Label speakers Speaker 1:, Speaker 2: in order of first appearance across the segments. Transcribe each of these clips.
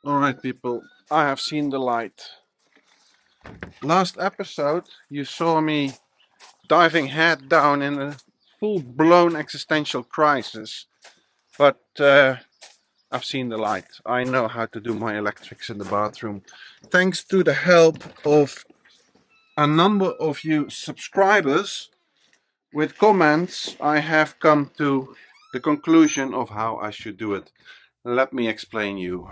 Speaker 1: Alright people, I have seen the light. Last episode you saw me diving head down in a full-blown existential crisis. But I've seen the light. I know how to do my electrics in the bathroom. Thanks to the help of a number of you subscribers with comments, I have come to the conclusion of how I should do it. Let me explain you.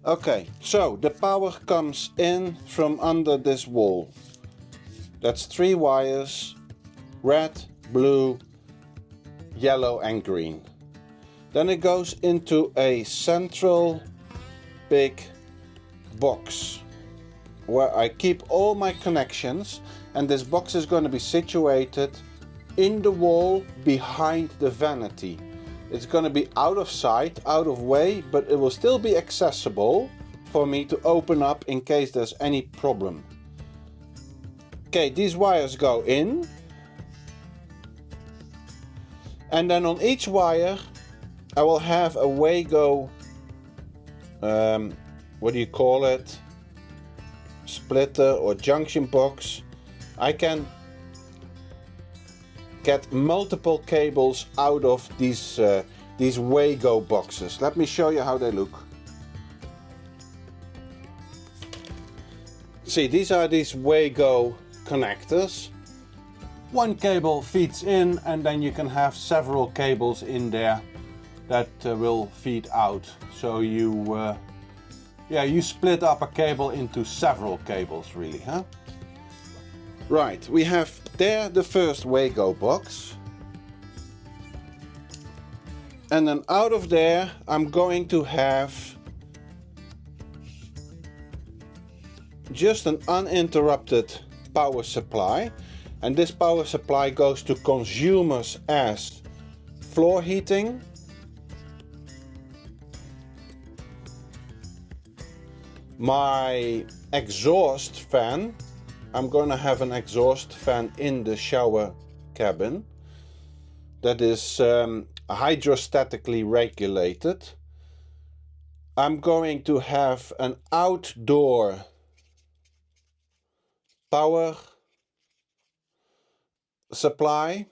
Speaker 1: Okay, so the power comes in from under this wall. That's 3 wires, red, blue, yellow and green. Then it goes into a central big box where I keep all my connections, and this box is going to be situated in the wall behind the vanity. It's going to be out of sight, out of way, but it will still be accessible for me to open up in case there's any problem. Okay, these wires go in, and then on each wire I will have a Wago, what do you call it, splitter or junction box. I can get multiple cables out of these Wago boxes. Let me show you how they look. See, these are these Wago connectors. One cable feeds in, and then you can have several cables in there that will feed out. So you split up a cable into several cables, really, huh? Right, we have there the first Wago box. And then out of there I'm going to have just an uninterrupted power supply. And this power supply goes to consumers as floor heating, my exhaust fan. I'm going to have an exhaust fan in the shower cabin that is hydrostatically regulated. I'm going to have an outdoor power supply.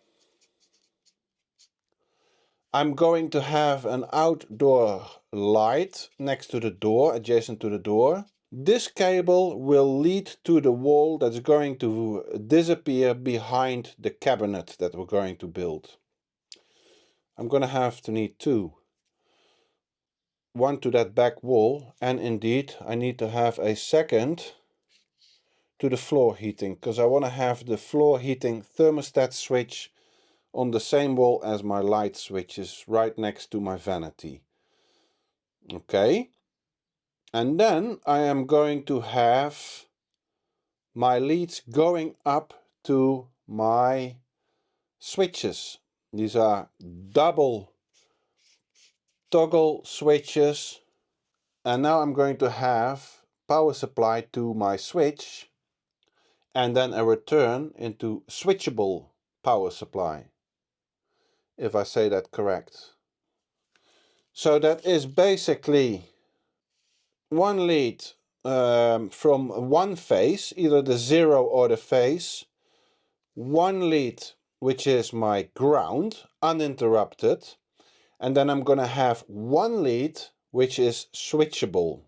Speaker 1: I'm going to have an outdoor light next to the door, adjacent to the door. This cable will lead to the wall that's going to disappear behind the cabinet that we're going to build. I'm going to have to need 2. One to that back wall, and indeed I need to have a second to the floor heating, because I want to have the floor heating thermostat switch on the same wall as my light switches, right next to my vanity. Okay. And then I am going to have my leads going up to my switches. These are double toggle switches. And now I'm going to have power supply to my switch, and then a return into switchable power supply, if I say that correct. So that is basically one lead from one phase, either the 0 or the phase, one lead which is my ground, uninterrupted, and then I'm gonna have one lead which is switchable.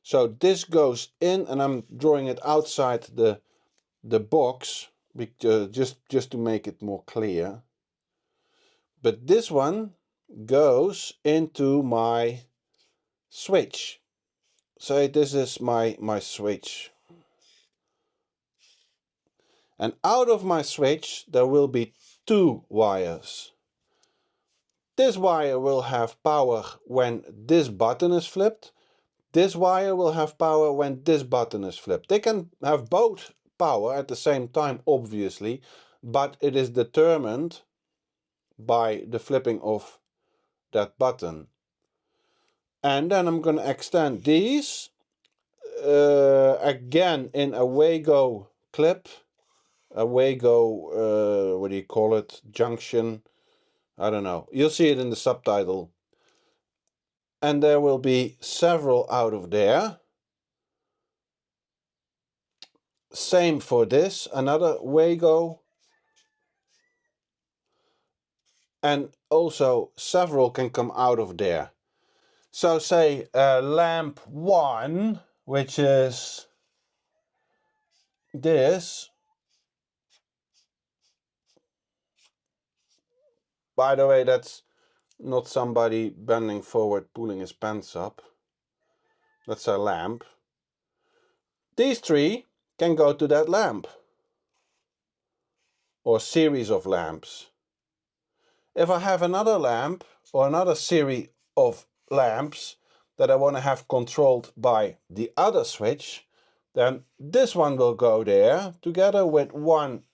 Speaker 1: So this goes in, and I'm drawing it outside the box just to make it more clear. But this one goes into my switch. So this is my switch. And out of my switch there will be 2 wires. This wire will have power when this button is flipped. This wire will have power when this button is flipped. They can have both power at the same time, obviously, but it is determined by the flipping of that button. And then I'm going to extend these again in a Wago clip, a Wago, what do you call it, junction, I don't know, you'll see it in the subtitle. and there will be several out of there. Same for this, another Wago, and also several can come out of there. So say lamp 1, which is this. By the way, that's not somebody bending forward pulling his pants up. That's a lamp. These 3 can go to that lamp, or series of lamps. If I have another lamp or another series of lamps that I want to have controlled by the other switch, then this one will go there together with one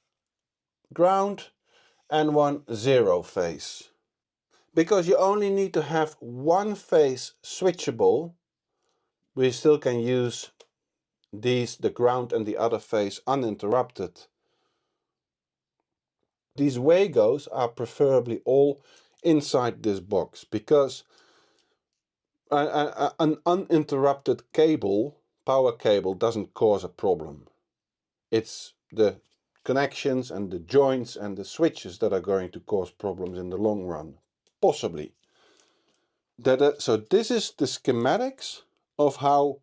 Speaker 1: ground and one 0 phase. Because you only need to have one phase switchable, we still can use these, the ground and the other phase, uninterrupted. These Wagos are preferably all inside this box, because an uninterrupted cable, power cable, doesn't cause a problem. It's the connections and the joints and the switches that are going to cause problems in the long run, possibly. So this is the schematics of how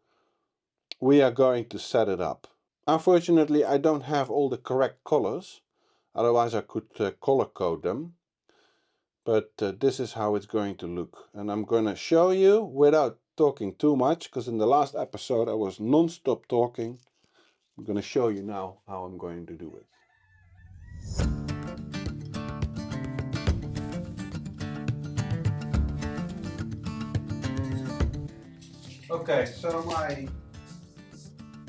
Speaker 1: we are going to set it up. Unfortunately, I don't have all the correct colors, otherwise I could color code them. But this is how it's going to look, and I'm going to show you without talking too much, because in the last episode I was non-stop talking. I'm going to show you now how I'm going to do it. Okay, so my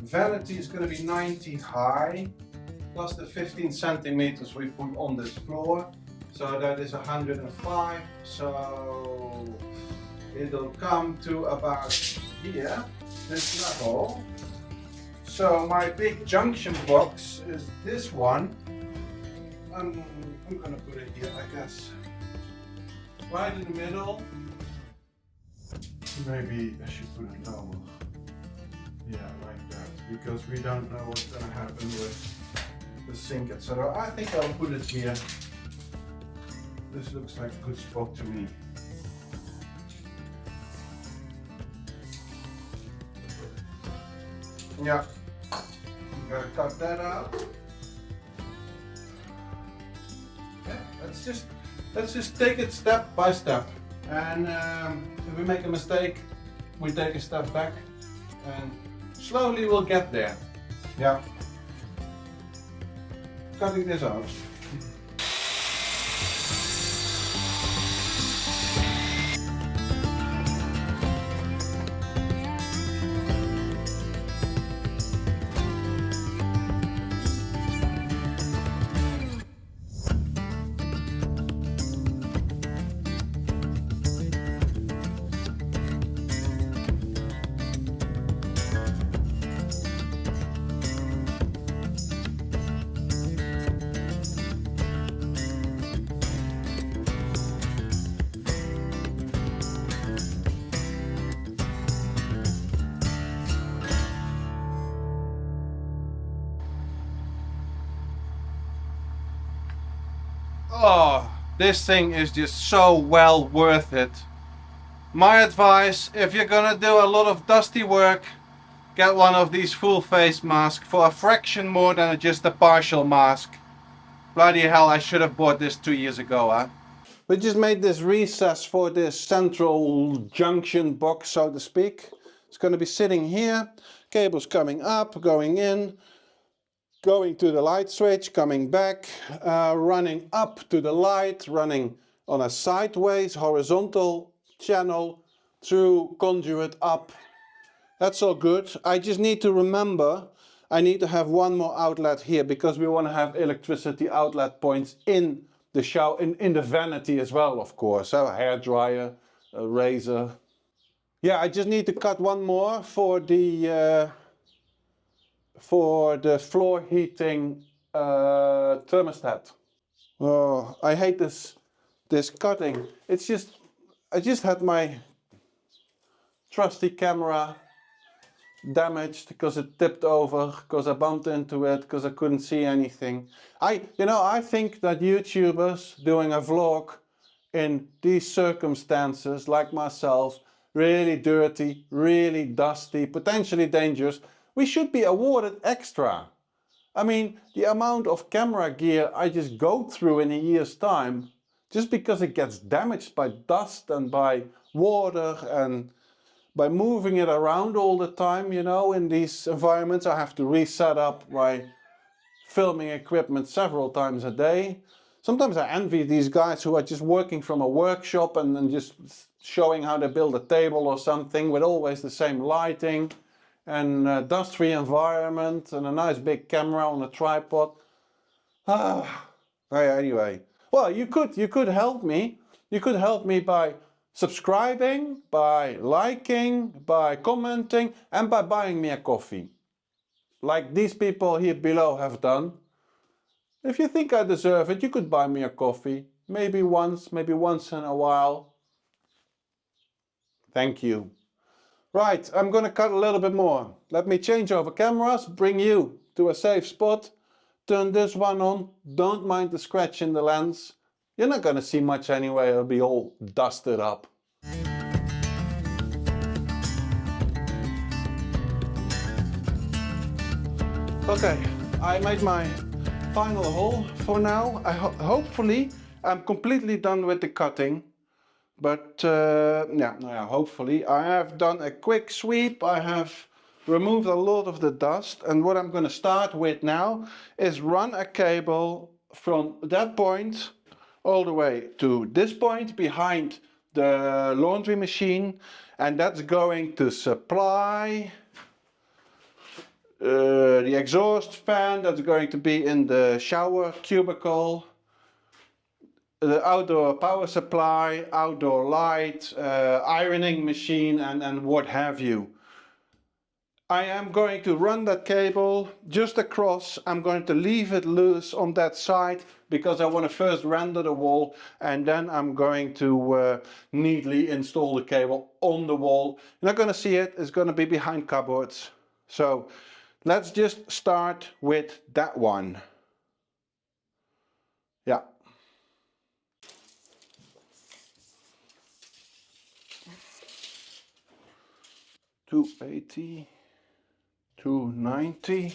Speaker 1: vanity is going to be 90 high, plus the 15 centimeters we put on this floor. So that is 105, so it'll come to about here, this level. So my big junction box is this one. I'm gonna put it here, I guess. Right in the middle. Maybe I should put it lower. Yeah, like that, because we don't know what's gonna happen with the sink, etc. I think I'll put it here. This looks like a good spot to me. Yeah, I'm gonna cut that out. Yeah, let's just take it step by step. And if we make a mistake, we take a step back, and slowly we'll get there. Yeah. Cutting this out. Oh, this thing is just so well worth it. My advice, if you're gonna do a lot of dusty work, get one of these full face masks for a fraction more than just a partial mask. Bloody hell, I should have bought this 2 years ago, huh? We just made this recess for this central junction box, so to speak. It's gonna be sitting here, cables coming up, going in, going to the light switch, coming back, running up to the light, running on a sideways horizontal channel through conduit up. That's all good. I just need to remember I need to have one more outlet here, because we want to have electricity outlet points in the shower, in the vanity as well, of course. A hair dryer, a razor. Yeah, I just need to cut one more for the floor heating thermostat. Oh, I hate this cutting. It's just, I just had my trusty camera damaged because it tipped over, because I bumped into it, because I couldn't see anything. I think that YouTubers doing a vlog in these circumstances, like myself, really dirty, really dusty, potentially dangerous, we should be awarded extra. I mean, the amount of camera gear I just go through in a year's time, just because it gets damaged by dust and by water and by moving it around all the time, you know, in these environments. I have to reset up my filming equipment several times a day. Sometimes I envy these guys who are just working from a workshop and just showing how they build a table or something with always the same lighting and a dust-free environment and a nice big camera on a tripod. Anyway, well, you could help me. You could help me by subscribing, by liking, by commenting, and by buying me a coffee, like these people here below have done. If you think I deserve it, you could buy me a coffee, maybe once in a while. Thank you. Right, I'm gonna cut a little bit more. Let me change over cameras, bring you to a safe spot, turn this one on, don't mind the scratch in the lens. You're not gonna see much anyway, it'll be all dusted up. Okay, I made my final hole for now. Hopefully I'm completely done with the cutting. But yeah, hopefully. I have done a quick sweep. I have removed a lot of the dust. And what I'm going to start with now is run a cable from that point all the way to this point behind the laundry machine. And that's going to supply the exhaust fan that's going to be in the shower cubicle, the outdoor power supply, outdoor light, ironing machine and what have you. I am going to run that cable just across. I'm going to leave it loose on that side because I want to first render the wall, and then I'm going to neatly install the cable on the wall. You're not going to see it, it's going to be behind cupboards. So let's just start with that one. Yeah. $280, $290.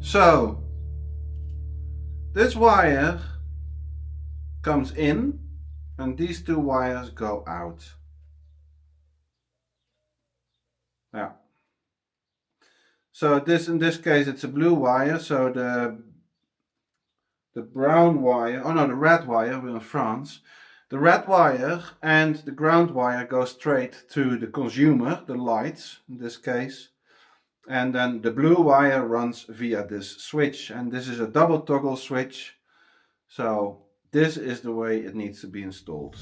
Speaker 1: So this wire comes in and these two wires go out. Yeah. So in this case it's a blue wire, so the brown wire, oh no, the red wire, we're in France. The red wire and the ground wire go straight to the consumer, the lights in this case. And then the blue wire runs via this switch, and this is a double toggle switch. So this is the way it needs to be installed.